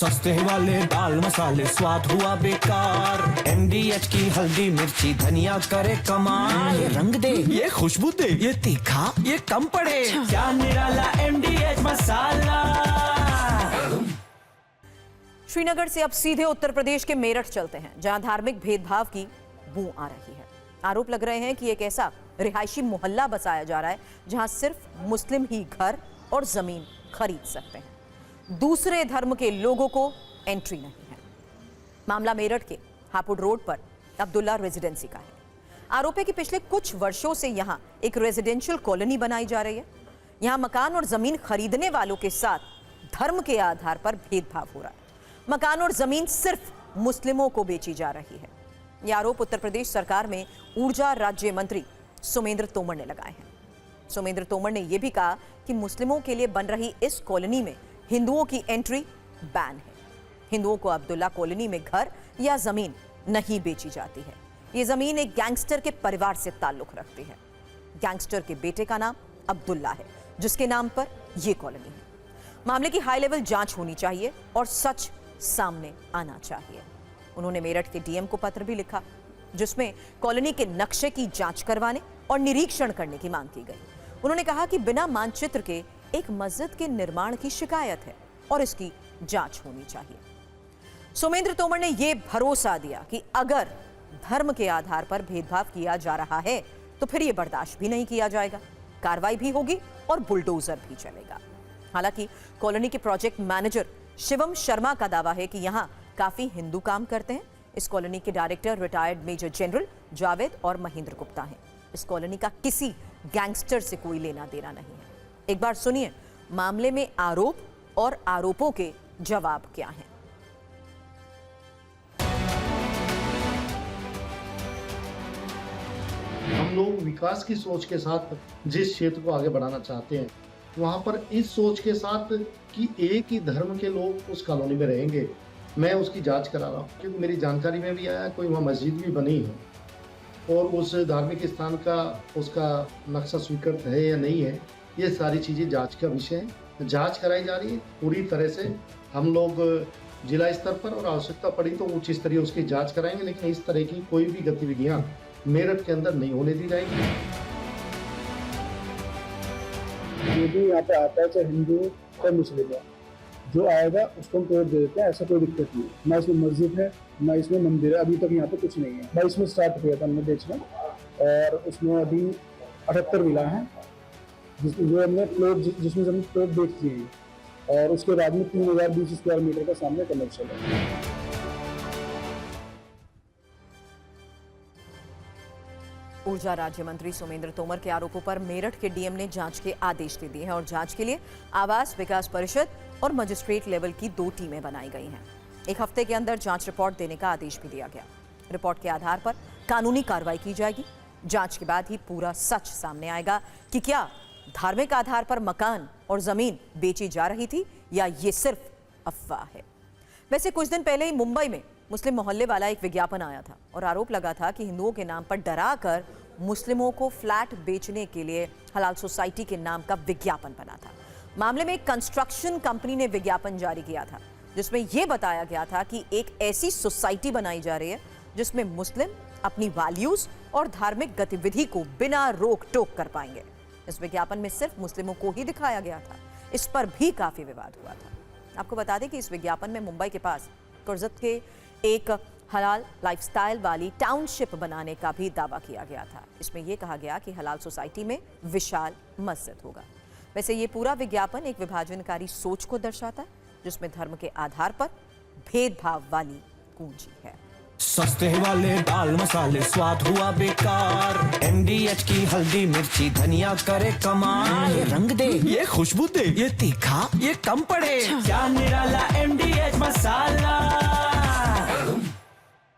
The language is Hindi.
सस्ते वाले दाल मसाले स्वाद हुआ बेकार। MDH की हल्दी मिर्ची धनिया करे कमाल। ये रंग दे, ये खुशबू दे, ये तीखा, ये कम पड़े। क्या निराला MDH मसाला। श्रीनगर से अब सीधे उत्तर प्रदेश के मेरठ चलते हैं, जहां धार्मिक भेदभाव की बू आ रही है। आरोप लग रहे हैं कि एक ऐसा रिहायशी मोहल्ला बसाया जा रहा है जहां सिर्फ मुस्लिम ही घर और जमीन खरीद सकते हैं, दूसरे धर्म के लोगों को एंट्री नहीं है। मामला मेरठ के हापुड़ रोड पर अब्दुल्ला रेजिडेंसी का है। आरोप है कि पिछले कुछ वर्षों से यहां एक रेजिडेंशियल कॉलोनी बनाई जा रही है। यहां मकान और जमीन खरीदने वालों के साथ धर्म के आधार पर भेदभाव हो रहा है। मकान और जमीन सिर्फ मुस्लिमों को बेची जा रही है। यह आरोप उत्तर प्रदेश सरकार में ऊर्जा राज्य मंत्री सुमेंद्र तोमर ने लगाए हैं। सुमेंद्र तोमर ने यह भी कहा कि मुस्लिमों के लिए बन रही इस कॉलोनी में हिंदुओं की एंट्री बैन है। हिंदुओं को अब्दुल्ला कॉलोनी में घर या जमीन नहीं बेची जाती है। यह जमीन एक गैंगस्टर के परिवार से ताल्लुक रखती है। गैंगस्टर के बेटे का नाम अब्दुल्ला है, जिसके नाम पर यह कॉलोनी है। मामले की हाई लेवल जांच होनी चाहिए और सच सामने आना चाहिए। उन्होंने मेरठ के डीएम को पत्र भी लिखा, जिसमें कॉलोनी के नक्शे की जांच करवाने और निरीक्षण करने की मांग की गई। उन्होंने कहा कि बिना मानचित्र के एक मस्जिद के निर्माण की शिकायत है और इसकी जांच होनी चाहिए। सुमेंद्र तोमर ने यह भरोसा दिया कि अगर धर्म के आधार पर भेदभाव किया जा रहा है तो फिर यह बर्दाश्त भी नहीं किया जाएगा, कार्रवाई भी होगी और बुलडोजर भी चलेगा। हालांकि कॉलोनी के प्रोजेक्ट मैनेजर शिवम शर्मा का दावा है कि यहां काफी हिंदू काम करते हैं। इस कॉलोनी के director retired major general Javed और महेंद्र गुप्ता हैं। इस कॉलोनी का किसी गैंगस्टर से कोई लेना देना नहीं है। एक बार सुनिए मामले में आरोप और आरोपों के जवाब क्या हैं। हम लोग विकास की सोच के साथ जिस क्षेत्र को आगे बढ़ाना चाहते हैं, वहां पर इस सोच के साथ कि एक ही धर्म के लोग उस कॉलोनी में रहेंगे, मैं उसकी जांच करा रहा हूँ। क्योंकि मेरी जानकारी में भी आया कोई वहाँ मस्जिद भी बनी है और उस धार्मिक स्थान का उसका नक्शा स्वीकृत है या नहीं है, ये सारी चीज़ें जांच का विषय है। जांच कराई जा रही है पूरी तरह से। हम लोग जिला स्तर पर और आवश्यकता पड़ी तो उच्च स्तरीय उसकी जांच कराएंगे, लेकिन इस तरह की कोई भी गतिविधियां मेरठ के अंदर नहीं होने दी जाएगी। जो भी यहाँ पे आता है, चाहे हिंदू या मुस्लिम है, जो आएगा उसको हम तोड़ दे देते हैं। ऐसा कोई दिक्कत नहीं है। ना इसमें मस्जिद है, ना इसमें मंदिर है। अभी तक यहाँ पे कुछ नहीं है। 22 में स्टार्ट किया था हमने बेचना और उसमें अभी 78 मिला है, जिसमें हमने प्लॉट बेच दिए हैं और उसके बाद में 3020 स्क्वायर मीटर का सामने कमर्शियल है। ऊर्जा राज्य मंत्री सुमेंद्र तोमर के आरोपों पर मेरठ के डीएम ने जांच के आदेश दे दिए हैं और जांच के लिए आवास विकास परिषद और मजिस्ट्रेट लेवल की 2 टीमें बनाई गई हैं। एक हफ्ते के अंदर जांच रिपोर्ट देने का आदेश भी दिया गया। रिपोर्ट के आधार पर कानूनी कार्रवाई की जाएगी। जांच के बाद ही पूरा सच सामने आएगा कि क्या धार्मिक आधार पर मकान और जमीन बेची जा रही थी या ये सिर्फ अफवाह है। वैसे कुछ दिन पहले ही मुंबई में मुस्लिम मोहल्ले वाला एक विज्ञापन आया था और आरोप लगा था कि हिंदुओं के नाम पर डराकर मुस्लिमों को फ्लैट बेचने के लिए हलाल सोसाइटी के नाम का विज्ञापन बना था। मामले में एक कंस्ट्रक्शन कंपनी ने विज्ञापन जारी किया था, जिसमें यह बताया गया था कि एक ऐसी सोसाइटी बनाई जा रही है जिसमें मुस्लिम अपनी वैल्यूज और धार्मिक गतिविधि को बिना रोक टोक कर पाएंगे। इस विज्ञापन में सिर्फ मुस्लिमों को ही दिखाया गया था। इस पर भी काफी विवाद हुआ था। आपको बता दें कि इस विज्ञापन में मुंबई के पास कुर्जत के एक हलाल लाइफस्टाइल वाली टाउनशिप बनाने का भी दावा किया गया था। इसमें यह कहा गया कि हलाल सोसाइटी में विशाल मस्जिद होगा। वैसे ये पूरा विज्ञापन एक विभाजनकारी सोच को दर्शाता है, जिसमें धर्म के आधार पर भेदभाव वाली कुंजी है। सस्ते वाले दाल मसाले स्वाद हुआ बेकार। MDH की हल्दी मिर्ची धनिया करे कमाल। ये रंग दे, ये खुशबू दे, ये तीखा, ये कम पड़े। क्या निराला MDH मसाला।